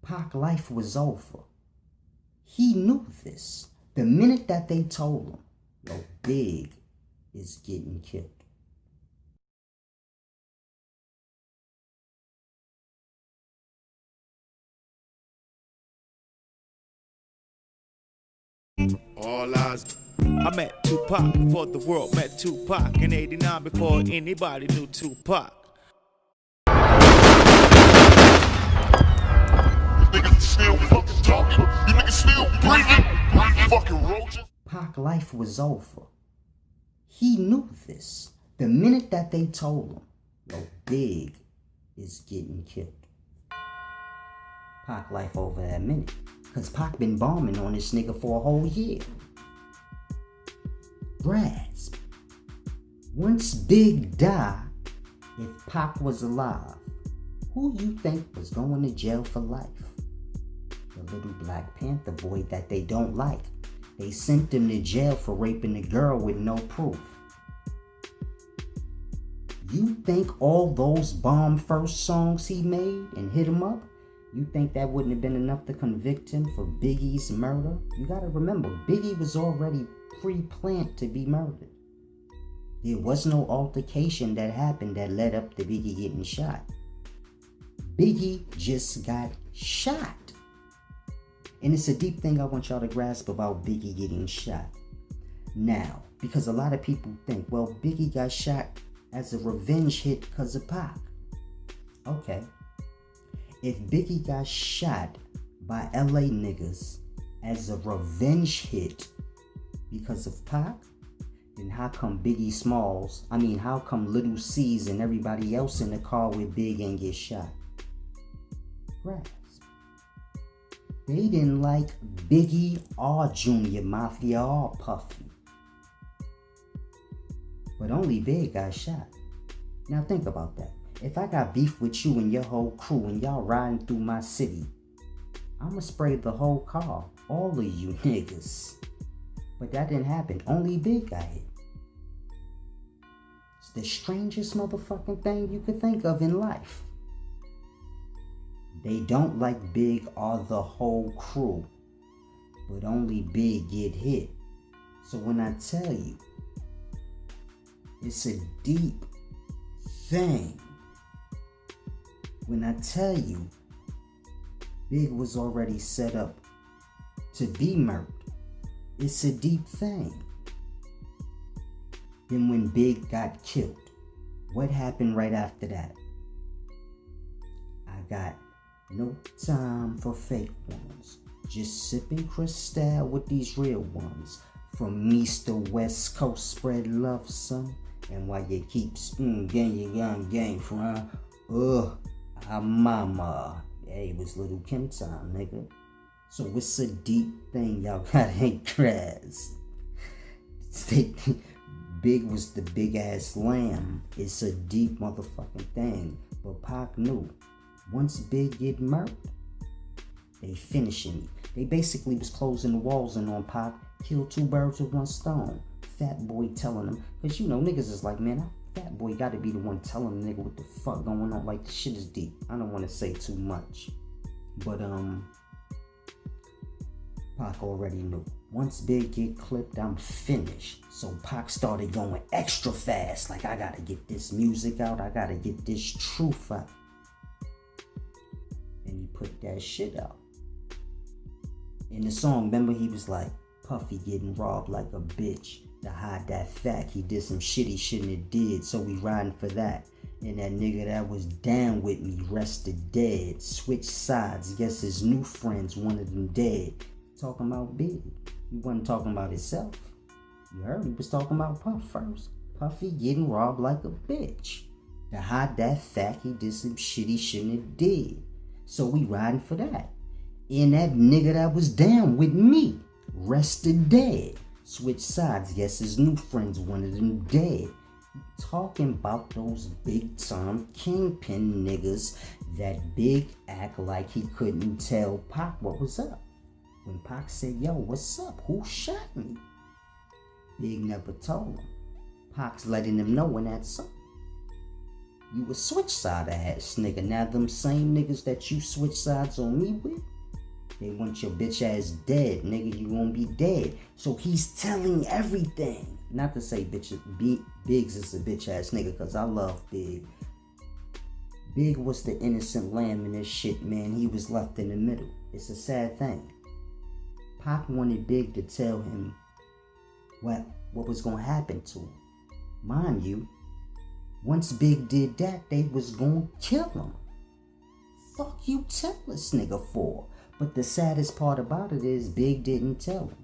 Pac life was over. He knew this the minute that they told him, yo, Big is getting killed. All eyes. I met Tupac before the world met Tupac. In '89 before anybody knew Tupac. You niggas still fucking talking? You niggas still breathing? Fucking roaches? Pac life was over. He knew this the minute that they told him, yo, Big is getting killed. Pac life over that minute. Cause Pac been bombing on this nigga for a whole year. Grasp. Once Big died, if Pac was alive, who you think was going to jail for life? The little Black Panther boy that they don't like. They sent him to jail for raping a girl with no proof. You think all those bomb first songs he made and hit him up, you think that wouldn't have been enough to convict him for Biggie's murder? You gotta remember, Biggie was already pre-planned to be murdered. There was no altercation that happened that led up to Biggie getting shot. Biggie just got shot. And it's a deep thing I want y'all to grasp about Biggie getting shot. Now, because a lot of people think, well, Biggie got shot as a revenge hit because of Pac. Okay. If Biggie got shot by LA niggas as a revenge hit because of Pac, then how come how come Little C's and everybody else in the car with Big ain't get shot? Grasp. They didn't like Biggie or Junior Mafia or Puffy. But only Big got shot. Now think about that. If I got beef with you and your whole crew and y'all riding through my city, I'ma spray the whole car, all of you niggas. But that didn't happen. Only Big got hit. It's the strangest motherfucking thing you could think of in life. They don't like Big or the whole crew, but only Big get hit. So when I tell you, it's a deep thing. When I tell you, Big was already set up to be murdered, it's a deep thing. Then when Big got killed, what happened right after that? I got no time for fake ones. Just sipping Cristal with these real ones. From east to west coast, spread love, son. And while you keep gang from mama. Yeah, it was Little Kim time, nigga. So it's a deep thing y'all gotta grasp. Big was the big ass lamb. It's a deep motherfucking thing. But Pac knew. Once Big get murked, they finishing me. They basically was closing the walls in on Pac. Killed two birds with one stone. Fat Boy telling them. Because niggas is like, man, Fat Boy gotta be the one telling the nigga what the fuck going on. Like, the shit is deep. I don't want to say too much. But, Pac already knew. Once Big get clipped, I'm finished. So Pac started going extra fast. Like, I gotta get this music out. I gotta get this truth out. And he put that shit out. In the song, remember he was like, Puffy getting robbed like a bitch. To hide that fact, he did some shit he shouldn't have did, so we riding for that. And that nigga that was down with me rested dead. Switched sides, guess his new friends wanted him dead. Talking about Big. He wasn't talking about himself. You heard he was talking about Puff first. Puffy getting robbed like a bitch. To hide that fact, he did some shit he shouldn't have did. So we riding for that. And that nigga that was down with me rested dead. Switch sides, guess his new friends wanted him dead. Talking about those big time kingpin niggas that Big act like he couldn't tell Pac what was up. When Pac said, yo, what's up? Who shot me? Big never told him. Pac's letting him know in that song. You a switch side ass nigga. Now them same niggas that you switch sides on me with, they want your bitch ass dead, nigga. You won't be dead. So he's telling everything. Not to say Biggs is a bitch ass nigga, cause I love Big. Big was the innocent lamb in this shit, man. He was left in the middle. It's a sad thing. Pac wanted Big to tell him what was gonna happen to him. Mind you, once Big did that, they was gonna kill him. Fuck you tell this nigga for? But the saddest part about it is Big didn't tell him.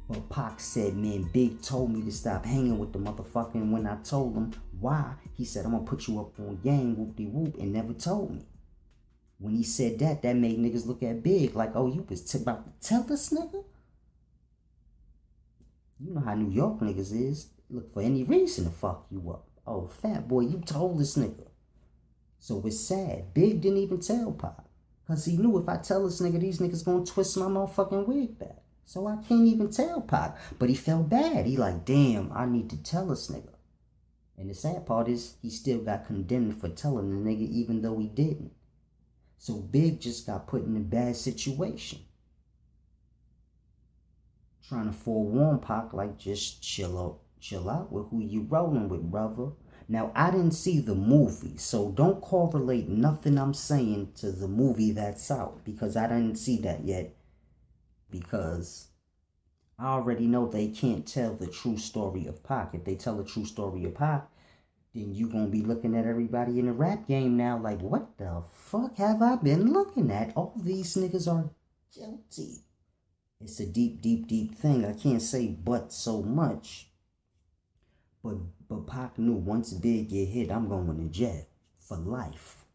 But Pac said, man, Big told me to stop hanging with the motherfucker. And when I told him why, he said, I'm gonna put you up on game, whoop-de-whoop, and never told me. When he said that made niggas look at Big like, oh, you was about to tell this nigga? You know how New York niggas is. Look for any reason to fuck you up. Oh, fat boy, you told this nigga. So it's sad. Big didn't even tell Pac. Because he knew if I tell this nigga, these niggas gonna twist my motherfucking wig back. So I can't even tell Pac. But he felt bad. He like, damn, I need to tell this nigga. And the sad part is, he still got condemned for telling the nigga even though he didn't. So Big just got put in a bad situation. Trying to forewarn Pac, like, just chill out with who you rolling with, brother. Now, I didn't see the movie, so don't correlate nothing I'm saying to the movie that's out, because I didn't see that yet. Because I already know they can't tell the true story of Pac. If they tell the true story of Pac, then you gonna be looking at everybody in the rap game now like, what the fuck have I been looking at? All these niggas are guilty. It's a deep, deep, deep thing. I can't say but so much. But Pac knew once Big get hit, I'm going to jail for life.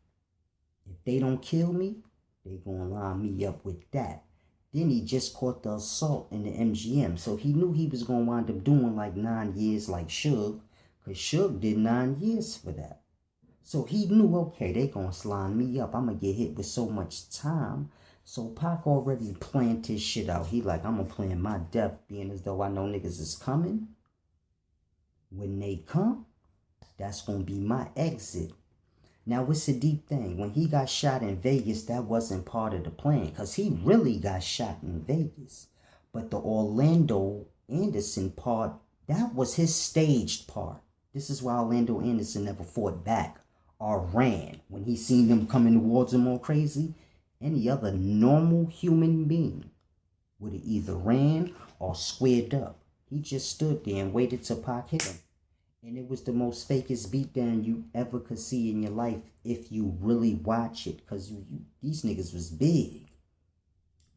If they don't kill me, they gonna line me up with that. Then he just caught the assault in the MGM. So he knew he was gonna wind up doing like 9 years like Suge. Because Suge did 9 years for that. So he knew, okay, they gonna line me up. I'm gonna get hit with so much time. So Pac already planned his shit out. He like, I'm gonna plan my death being as though I know niggas is coming. When they come, that's gonna be my exit. Now, it's a deep thing. When he got shot in Vegas, that wasn't part of the plan. Because he really got shot in Vegas. But the Orlando Anderson part, that was his staged part. This is why Orlando Anderson never fought back or ran. When he seen them coming towards him all crazy, any other normal human being would have either ran or squared up. He just stood there and waited till Pac hit him. And it was the most fakest beatdown you ever could see in your life if you really watch it. Because these niggas was big.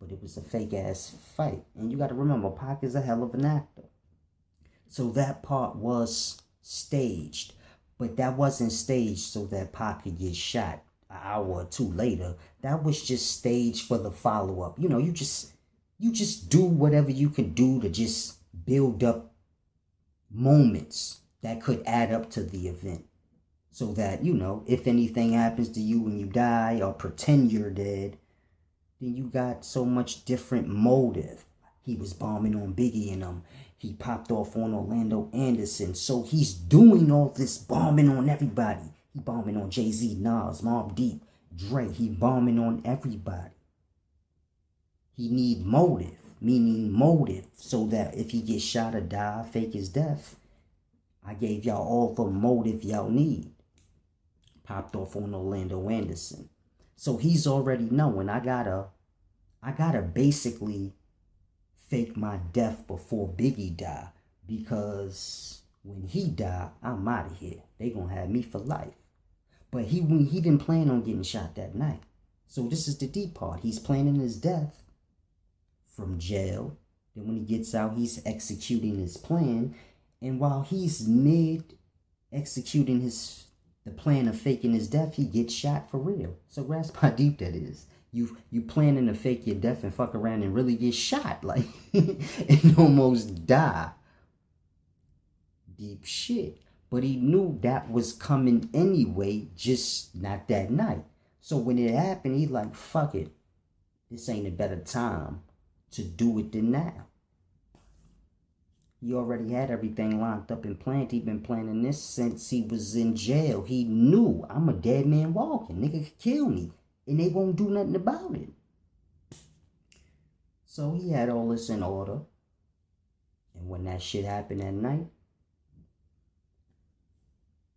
But it was a fake ass fight. And you got to remember, Pac is a hell of an actor. So that part was staged. But that wasn't staged so that Pac could get shot an hour or two later. That was just staged for the follow-up. You know, you just do whatever you can do to just build up moments that could add up to the event. So that, you know, if anything happens to you when you die or pretend you're dead, then you got so much different motive. He was bombing on Biggie and he popped off on Orlando Anderson. So he's doing all this bombing on everybody. He bombing on Jay-Z, Nas, Mobb Deep, Dre. He bombing on everybody. He need motive, meaning motive, so that if he gets shot or die, fake his death, I gave y'all all the motive y'all need. Popped off on Orlando Anderson. So he's already knowing I gotta basically fake my death before Biggie die. Because when he die, I'm out of here. They gonna have me for life. But he didn't plan on getting shot that night. So this is the deep part. He's planning his death from jail. Then when he gets out, he's executing his plan. And while he's mid-executing the plan of faking his death, he gets shot for real. So grasp how deep that is. You planning to fake your death and fuck around and really get shot, like, and almost die. Deep shit. But he knew that was coming anyway, just not that night. So when it happened, he like, fuck it. This ain't a better time to do it than now. He already had everything locked up and planned. He been planning this since he was in jail. He knew I'm a dead man walking. Nigga could kill me and they won't do nothing about it. So he had all this in order. And when that shit happened at night,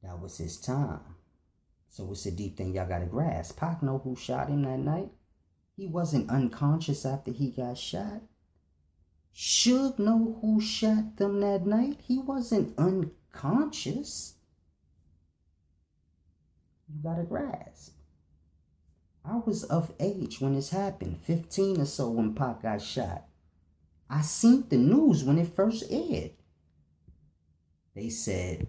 that was his time. So it's a deep thing y'all gotta grasp. Pac know who shot him that night. He wasn't unconscious after he got shot. Suge know who shot them that night. He wasn't unconscious. You gotta grasp. I was of age when this happened, 15 or so when Pac got shot. I seen the news when it first aired. They said,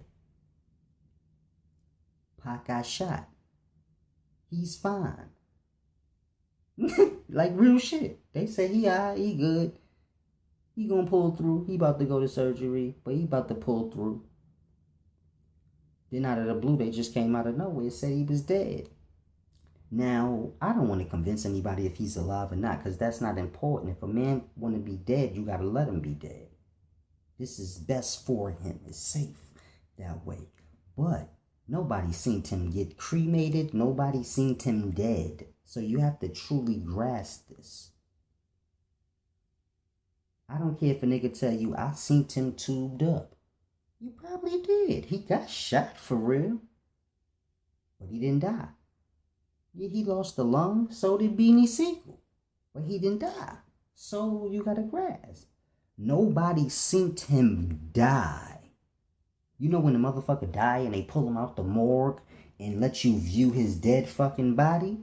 Pac got shot. He's fine. Like real shit. They say he alright, he good. He gonna pull through. He about to go to surgery, but he about to pull through. Then out of the blue, they just came out of nowhere and said he was dead. Now, I don't want to convince anybody if he's alive or not, because that's not important. If a man want to be dead, you got to let him be dead. This is best for him. It's safe that way. But nobody seen him get cremated. Nobody seen him dead. So you have to truly grasp this. I don't care if a nigga tell you, I seen him tubed up. You probably did. He got shot for real. But he didn't die. Yeah, he lost a lung, so did Beanie Siegel. But he didn't die. So you gotta grasp. Nobody seen him die. You know when the motherfucker die and they pull him out the morgue and let you view his dead fucking body?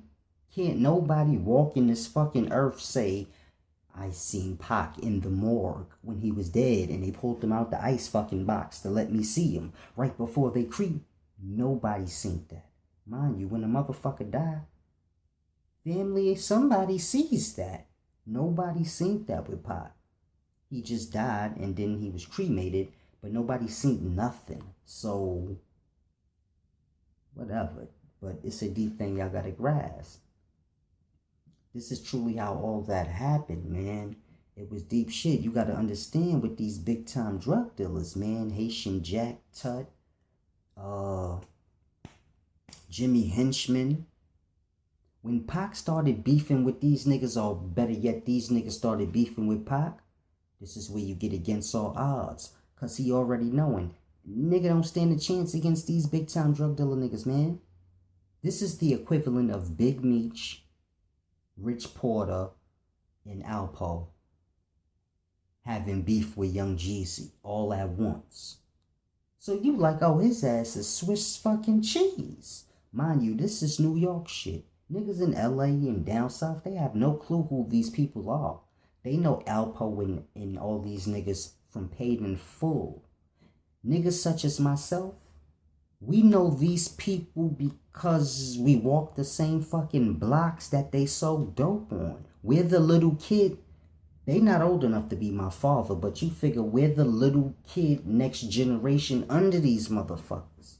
Can't nobody walking this fucking earth say, I seen Pac in the morgue when he was dead and they pulled him out the ice fucking box to let me see him right before they creep. Nobody seen that. Mind you, when a motherfucker die, family, somebody sees that. Nobody seen that with Pac. He just died and then he was cremated, but nobody seen nothing. So, whatever. But it's a deep thing y'all gotta grasp. This is truly how all that happened, man. It was deep shit. You gotta understand with these big time drug dealers, man. Haitian Jack, Tut, Jimmy Henchman. When Pac started beefing with these niggas, or better yet, these niggas started beefing with Pac, this is where you get against all odds. Cause he already knowing, nigga don't stand a chance against these big time drug dealer niggas, man. This is the equivalent of Big Meech, Rich Porter, and Alpo having beef with Young Jeezy all at once. So you like, oh, his ass is Swiss fucking cheese. Mind you, this is New York shit. Niggas in LA and down south, they have no clue who these people are. They know Alpo and all these niggas from Paid in Full. Niggas such as myself, we know these people because we walk the same fucking blocks that they sold dope on. We're the little kid. They not old enough to be my father, but you figure we're the little kid next generation under these motherfuckers.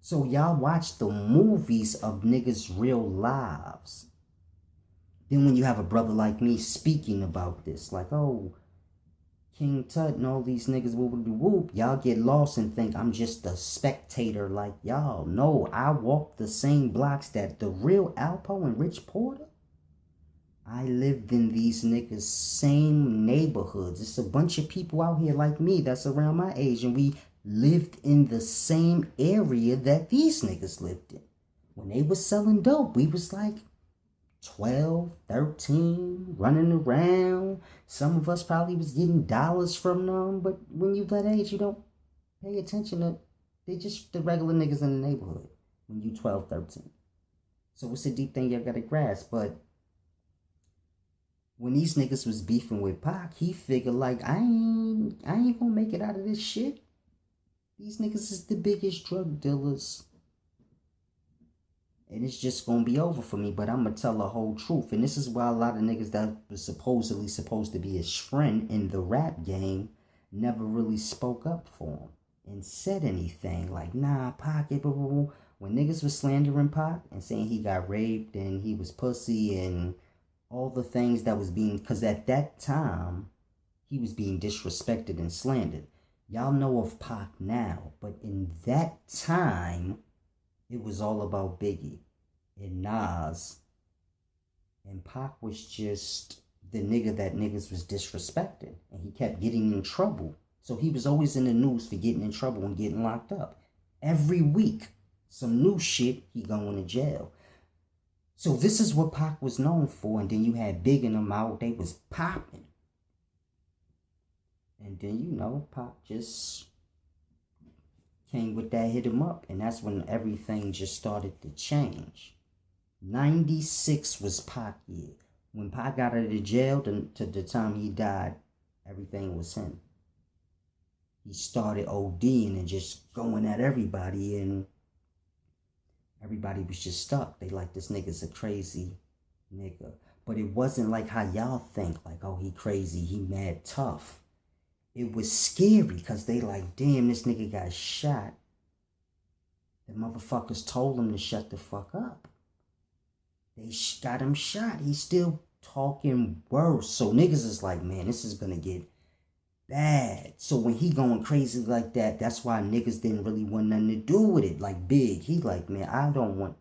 So y'all watch the movies of niggas' real lives. Then when you have a brother like me speaking about this, like, oh, King Tut and all these niggas whoop-a-doo-whoop, y'all get lost and think I'm just a spectator like y'all. No, I walk the same blocks that the real Alpo and Rich Porter. I lived in these niggas' same neighborhoods. It's a bunch of people out here like me that's around my age, and we lived in the same area that these niggas lived in. When they was selling dope, we was like 12, 13, running around. Some of us probably was getting dollars from them, but when you that age, you don't pay attention to, they just the regular niggas in the neighborhood when you 12, 13. So it's a deep thing you gotta grasp, but when these niggas was beefing with Pac, he figured like, I ain't gonna make it out of this shit. These niggas is the biggest drug dealers. And it's just gonna be over for me, but I'm gonna tell the whole truth. And this is why a lot of niggas that was supposedly supposed to be his friend in the rap game never really spoke up for him and said anything like, nah, Pac, when niggas was slandering Pac and saying he got raped and he was pussy and all the things that was being, because at that time, he was being disrespected and slandered. Y'all know of Pac now, but in that time, it was all about Biggie and Nas. And Pac was just the nigga that niggas was disrespecting. And he kept getting in trouble. So he was always in the news for getting in trouble and getting locked up. Every week, some new shit, he going to jail. So this is what Pac was known for. And then you had Big and them out. They was popping. And then, you know, Pac just came with that hit him up. And that's when everything just started to change. 96 was Pac year. When Pac got out of the jail to the time he died, everything was him. He started ODing and just going at everybody, and everybody was just stuck. They like, this nigga's a crazy nigga. But it wasn't like how y'all think, like, oh, he crazy, he mad tough. It was scary because they like, damn, this nigga got shot. The motherfuckers told him to shut the fuck up. They got him shot. He's still talking worse. So niggas is like, man, this is gonna get bad. So when he going crazy like that, that's why niggas didn't really want nothing to do with it. Like Big, he like, man, I don't want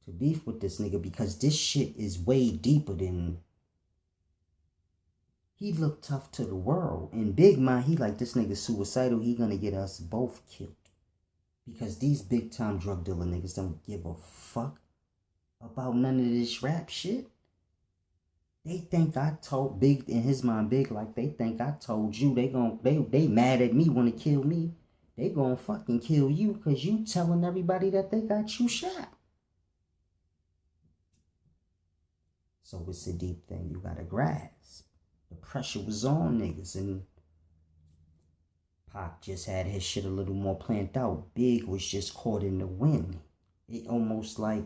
to beef with this nigga because this shit is way deeper than... He looked tough to the world. And Big mind, he like, this nigga suicidal. He gonna get us both killed. Because these big time drug dealer niggas don't give a fuck about none of this rap shit. They think I told Big, in his mind, Big, like they think I told you. They mad at me, want to kill me. They gonna fucking kill you because you telling everybody that they got you shot. So it's a deep thing you gotta grasp. The pressure was on niggas, and Pac just had his shit a little more planned out. Big was just caught in the wind. It almost like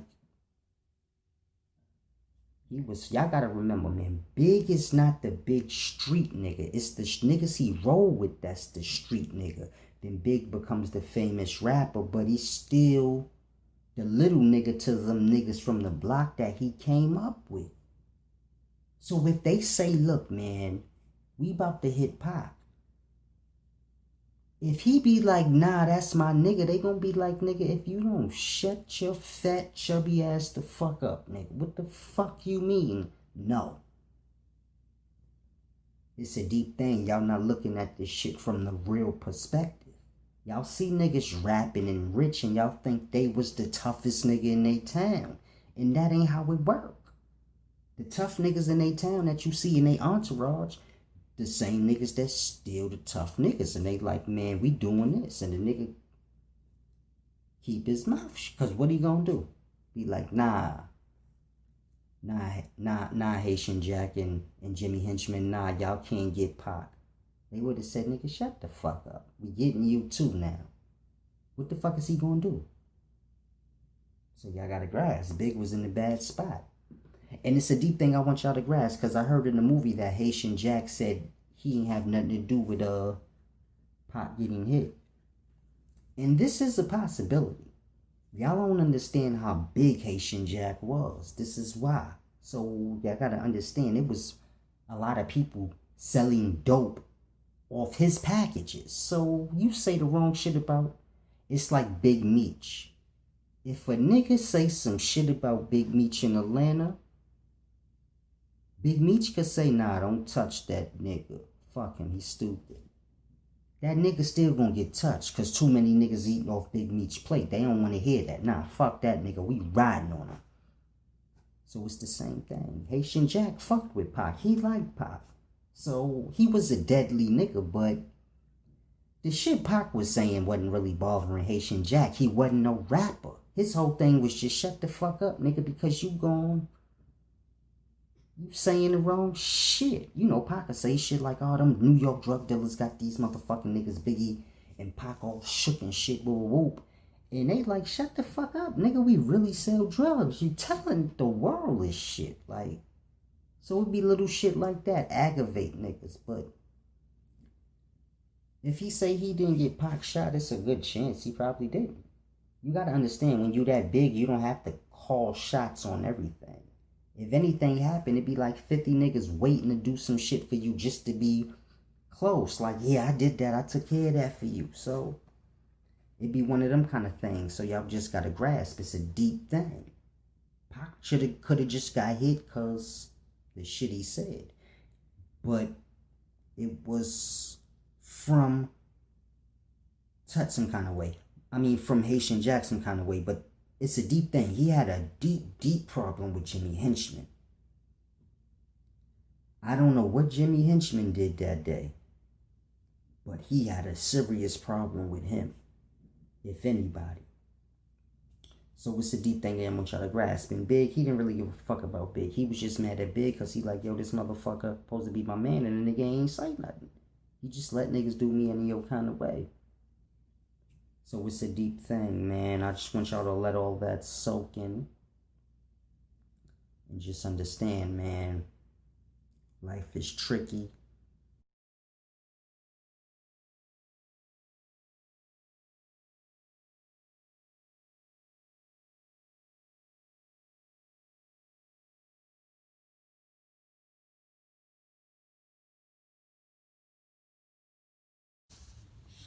he was, y'all gotta remember, man, Big is not the big street nigga. It's the niggas he roll with that's the street nigga. Then Big becomes the famous rapper, but he's still the little nigga to them niggas from the block that he came up with. So if they say, look, man, we about to hit Pac. If he be like, nah, that's my nigga, they gonna be like, nigga, if you don't shut your fat, chubby ass the fuck up, nigga. What the fuck you mean? No. It's a deep thing. Y'all not looking at this shit from the real perspective. Y'all see niggas rapping and rich and y'all think they was the toughest nigga in they town. And that ain't how it work. The tough niggas in they town that you see in they entourage, the same niggas that still the tough niggas. And they like, man, we doing this. And the nigga keep his mouth. Because what he gonna do? Be like, nah, Haitian Jack and Jimmy Henchman, nah, y'all can't get Pac. They would have said, nigga, shut the fuck up. We getting you too now. What the fuck is he gonna do? So y'all gotta grasp. Big was in a bad spot. And it's a deep thing I want y'all to grasp, because I heard in the movie that Haitian Jack said he ain't have nothing to do with Pac getting hit. And this is a possibility. Y'all don't understand how big Haitian Jack was. This is why. So y'all gotta understand, it was a lot of people selling dope off his packages. So you say the wrong shit about, it's like Big Meech. If a nigga say some shit about Big Meech in Atlanta, Big Meech could say, nah, don't touch that nigga. Fuck him, he's stupid. That nigga still gonna get touched because too many niggas eating off Big Meech's plate. They don't want to hear that. Nah, fuck that nigga. We riding on him. So it's the same thing. Haitian Jack fucked with Pac. He liked Pac. So he was a deadly nigga, but the shit Pac was saying wasn't really bothering Haitian Jack. He wasn't no rapper. His whole thing was just shut the fuck up, nigga, because you saying the wrong shit. You know, Pac could say shit like, oh, them New York drug dealers got these motherfucking niggas, Biggie and Pac, all shook and shit, whoop, whoop. And they like, shut the fuck up, nigga, we really sell drugs. You telling the world this shit. Like, so it'd be little shit like that, aggravate niggas. But if he say he didn't get Pac shot, it's a good chance he probably didn't. You gotta understand, when you that big, you don't have to call shots on everything. If anything happened, it'd be like 50 niggas waiting to do some shit for you just to be close. Like, yeah, I did that. I took care of that for you. So it be one of them kind of things. So y'all just gotta grasp. It's a deep thing. Pac could have just got hit because the shit he said. But it was from Tut some kind of way. I mean, from Haitian Jack some kind of way. But it's a deep thing. He had a deep, deep problem with Jimmy Henchman. I don't know what Jimmy Henchman did that day, but he had a serious problem with him, if anybody. So it's a deep thing that I'm gonna try to grasp. And Big, he didn't really give a fuck about Big. He was just mad at Big because he like, yo, this motherfucker supposed to be my man, and the nigga ain't say nothing. He just let niggas do me any old kind of way. So it's a deep thing, man. I just want y'all to let all that soak in. And just understand, man. Life is tricky.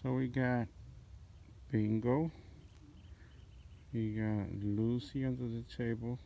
So we got Bingo. We got Lucy under the table.